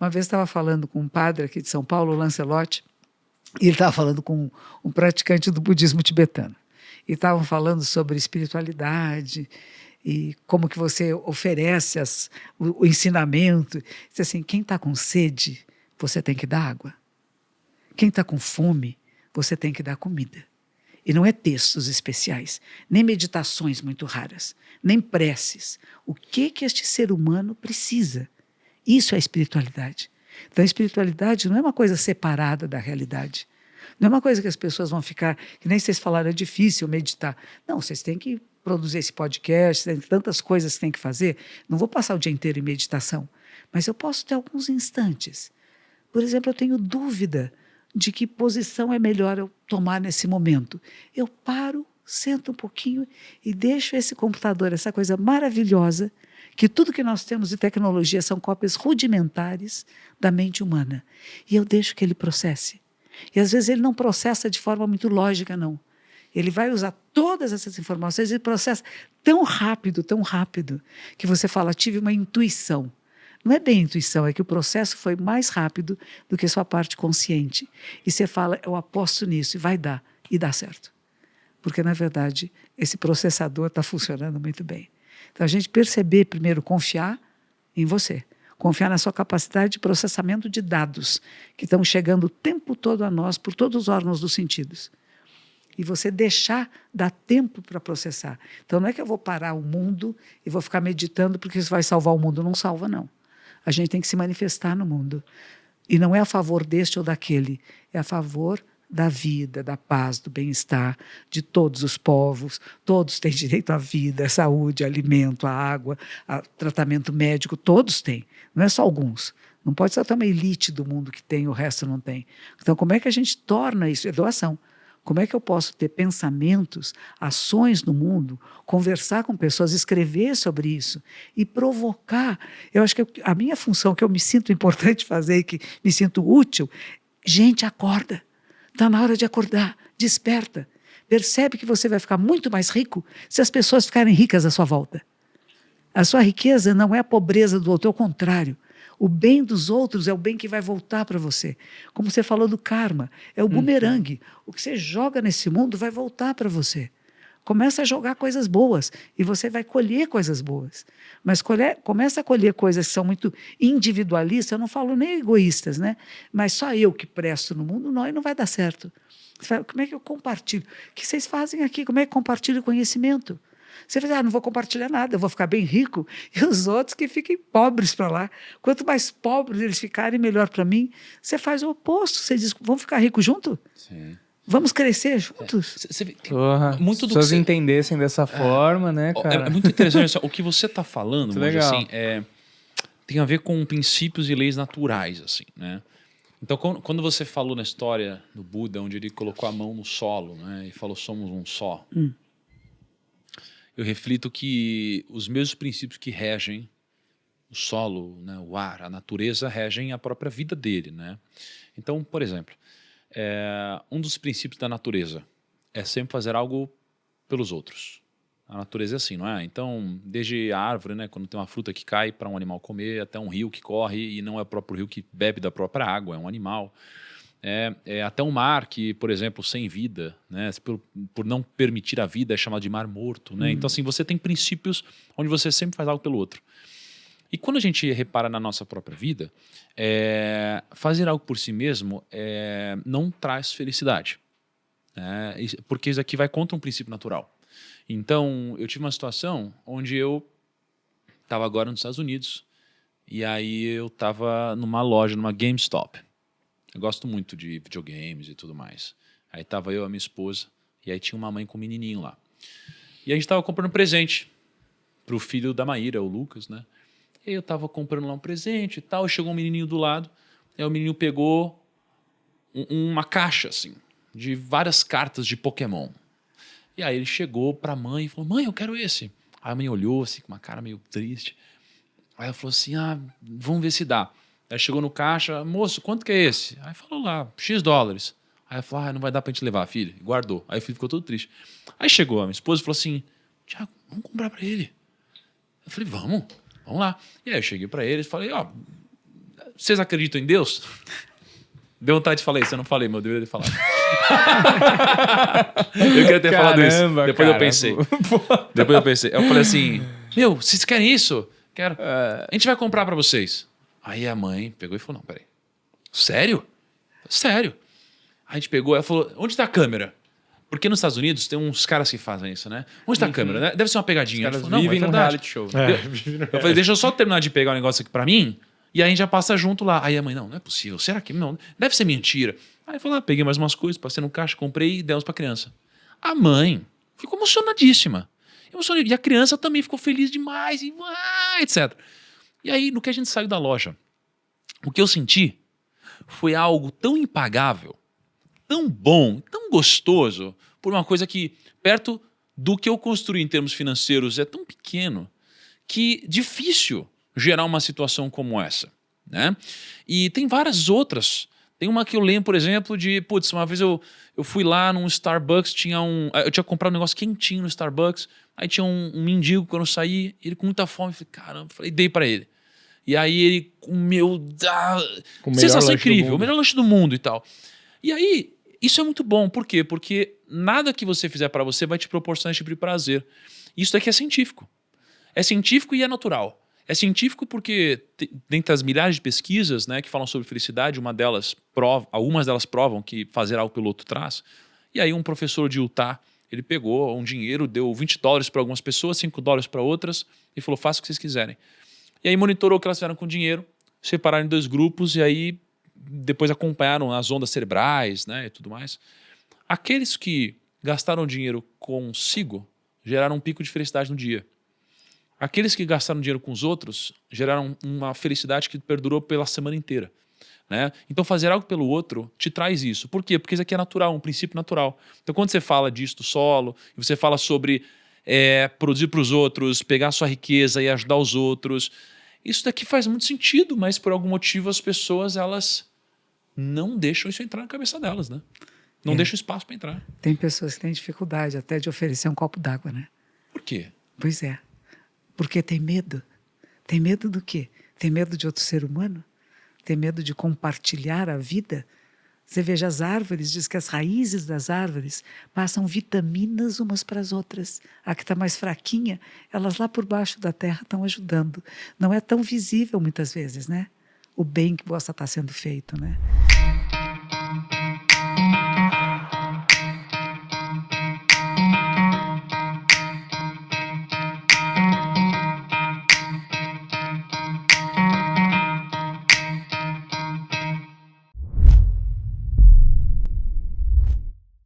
Uma vez estava falando com um padre aqui de São Paulo, Lancelotti, e ele estava falando com um praticante do budismo tibetano. E estavam falando sobre espiritualidade e como que você oferece o ensinamento. Diz assim, quem está com sede, você tem que dar água. Quem está com fome, você tem que dar comida. E não é textos especiais, nem meditações muito raras, nem preces. O que este ser humano precisa? Isso é espiritualidade. Então, a espiritualidade não é uma coisa separada da realidade. Não é uma coisa que as pessoas vão ficar, que nem vocês falaram, é difícil meditar. Não, vocês têm que produzir esse podcast, tem tantas coisas que tem que fazer. Não vou passar o dia inteiro em meditação, mas eu posso ter alguns instantes. Por exemplo, eu tenho dúvida de que posição é melhor eu tomar nesse momento. Eu paro, sento um pouquinho e deixo esse computador, essa coisa maravilhosa, que tudo que nós temos de tecnologia são cópias rudimentares da mente humana. E eu deixo que ele processe. E às vezes ele não processa de forma muito lógica, não. Ele vai usar todas essas informações e processa tão rápido, que você fala, tive uma intuição. Não é bem intuição, é que o processo foi mais rápido do que a sua parte consciente. E você fala, eu aposto nisso, e vai dar, e dá certo. Porque, na verdade, esse processador está funcionando muito bem. Então, a gente perceber, primeiro, confiar em você. Confiar na sua capacidade de processamento de dados que estão chegando o tempo todo a nós, por todos os órgãos dos sentidos. E você deixar, dar tempo para processar. Então, não é que eu vou parar o mundo e vou ficar meditando porque isso vai salvar o mundo. Não salva, não. A gente tem que se manifestar no mundo. E não é a favor deste ou daquele, é a favor da vida, da paz, do bem-estar de todos os povos. Todos têm direito à vida, à saúde, à alimento, à água, a tratamento médico, todos têm, não é só alguns. Não pode ser uma elite do mundo que tem, o resto não tem. Então, como é que a gente torna isso? É doação. Como é que eu posso ter pensamentos, ações no mundo, conversar com pessoas, escrever sobre isso e provocar? Eu acho que a minha função, que eu me sinto importante fazer e que me sinto útil, gente, acorda. Está na hora de acordar, desperta. Percebe que você vai ficar muito mais rico se as pessoas ficarem ricas à sua volta. A sua riqueza não é a pobreza do outro, é o contrário. O bem dos outros é o bem que vai voltar para você. Como você falou do karma, é o bumerangue. O que você joga nesse mundo vai voltar para você. Começa a jogar coisas boas e você vai colher coisas boas. Mas começa a colher coisas que são muito individualistas, eu não falo nem egoístas, né? Mas só eu que presto no mundo, não, e não vai dar certo. Você fala, como é que eu compartilho? O que vocês fazem aqui? Como é que compartilho conhecimento? Você fala, não vou compartilhar nada, eu vou ficar bem rico, e os outros que fiquem pobres para lá. Quanto mais pobres eles ficarem, melhor para mim. Você faz o oposto, você diz, vamos ficar ricos juntos? Sim. Vamos crescer juntos? Muito se as pessoas entendessem dessa forma, né, cara? É muito interessante. O que você está falando, muito Monge, legal. Assim, tem a ver com princípios e leis naturais, assim, né? Então, quando você falou na história do Buda, onde ele colocou a mão no solo, né, e falou, somos um só, eu reflito que os mesmos princípios que regem o solo, né, o ar, a natureza, regem a própria vida dele, né? Então, por exemplo, um dos princípios da natureza é sempre fazer algo pelos outros. A natureza é assim, não é? Então, desde a árvore, né, quando tem uma fruta que cai para um animal comer, até um rio que corre e não é o próprio rio que bebe da própria água, é um animal. Até um mar que, por exemplo, sem vida, né, por não permitir a vida, é chamado de mar morto. Né? Então, assim, você tem princípios onde você sempre faz algo pelo outro. E quando a gente repara na nossa própria vida, fazer algo por si mesmo não traz felicidade. Porque isso aqui vai contra um princípio natural. Então, eu tive uma situação onde eu estava agora nos Estados Unidos e aí eu estava numa loja, numa GameStop. Eu gosto muito de videogames e tudo mais. Aí estava eu e a minha esposa e aí tinha uma mãe com um menininho lá. E a gente estava comprando presente para o filho da Maíra, o Lucas, né? E eu estava comprando lá um presente e tal, e chegou um menininho do lado, e aí o menino pegou uma caixa, assim, de várias cartas de Pokémon. E aí ele chegou para a mãe e falou, mãe, eu quero esse. Aí a mãe olhou, assim, com uma cara meio triste. Aí ela falou assim, vamos ver se dá. Aí chegou no caixa, moço, quanto que é esse? Aí falou lá, X dólares. Aí ela falou, não vai dar pra gente levar, filho. E guardou. Aí o filho ficou todo triste. Aí chegou a minha esposa e falou assim, Tiago, vamos comprar pra ele. Eu falei, vamos lá. E aí eu cheguei pra ele e falei, vocês acreditam em Deus? Deu vontade de falar isso, eu não falei, meu Deus, eu deveria falar. Eu queria ter falado isso. Depois eu pensei. Eu falei assim, meu, vocês querem isso? Quero. A gente vai comprar pra vocês. Aí a mãe pegou e falou, não, peraí. Sério? Sério. Aí a gente pegou, ela falou, onde tá a câmera? Porque nos Estados Unidos tem uns caras que fazem isso, né? Onde tá a câmera? Né? Deve ser uma pegadinha. Os caras falou, vivem não, é num verdade. reality show. Eu falei, deixa eu só terminar de pegar o negócio aqui pra mim, e aí a gente já passa junto lá. Aí a mãe, não é possível. Será que não? Deve ser mentira. Aí eu falei, peguei mais umas coisas, passei no caixa, comprei e demos pra criança. A mãe ficou emocionadíssima. E a criança também ficou feliz demais, e etc. E aí, no que a gente saiu da loja, o que eu senti foi algo tão impagável, tão bom, tão gostoso, por uma coisa que, perto do que eu construí em termos financeiros, é tão pequeno, que difícil gerar uma situação como essa, né? E tem várias outras. Tem uma que eu lembro, por exemplo, de... Putz, uma vez eu fui lá num Starbucks, eu tinha comprado um negócio quentinho no Starbucks, aí tinha um mendigo, quando eu saí, ele com muita fome, eu falei, caramba, dei pra ele. E aí ele comeu... sensação incrível, o melhor lanche do mundo e tal. E aí, isso é muito bom. Por quê? Porque nada que você fizer pra você vai te proporcionar esse tipo de prazer. Isso daqui é científico. É científico e é natural. É científico porque, dentre as milhares de pesquisas, né, que falam sobre felicidade, algumas delas provam que fazer algo pelo outro traz. E aí um professor de Utah, ele pegou um dinheiro, deu $20 para algumas pessoas, $5 para outras, e falou, faça o que vocês quiserem. E aí monitorou o que elas fizeram com o dinheiro, separaram em 2 grupos, e aí depois acompanharam as ondas cerebrais, né, e tudo mais. Aqueles que gastaram dinheiro consigo geraram um pico de felicidade no dia. Aqueles que gastaram dinheiro com os outros geraram uma felicidade que perdurou pela semana inteira, né? Então fazer algo pelo outro te traz isso. Por quê? Porque isso aqui é natural, um princípio natural. Então quando você fala disso do solo, e você fala sobre produzir para os outros, pegar a sua riqueza e ajudar os outros, isso daqui faz muito sentido, mas por algum motivo as pessoas elas não deixam isso entrar na cabeça delas, né? Não deixam espaço para entrar. Tem pessoas que têm dificuldade até de oferecer um copo d'água, né? Por quê? Pois é. Porque tem medo. Tem medo do quê? Tem medo de outro ser humano? Tem medo de compartilhar a vida? Você veja as árvores, diz que as raízes das árvores passam vitaminas umas para as outras. A que está mais fraquinha, elas lá por baixo da terra estão ajudando. Não é tão visível muitas vezes, né? O bem que possa estar sendo feito, né?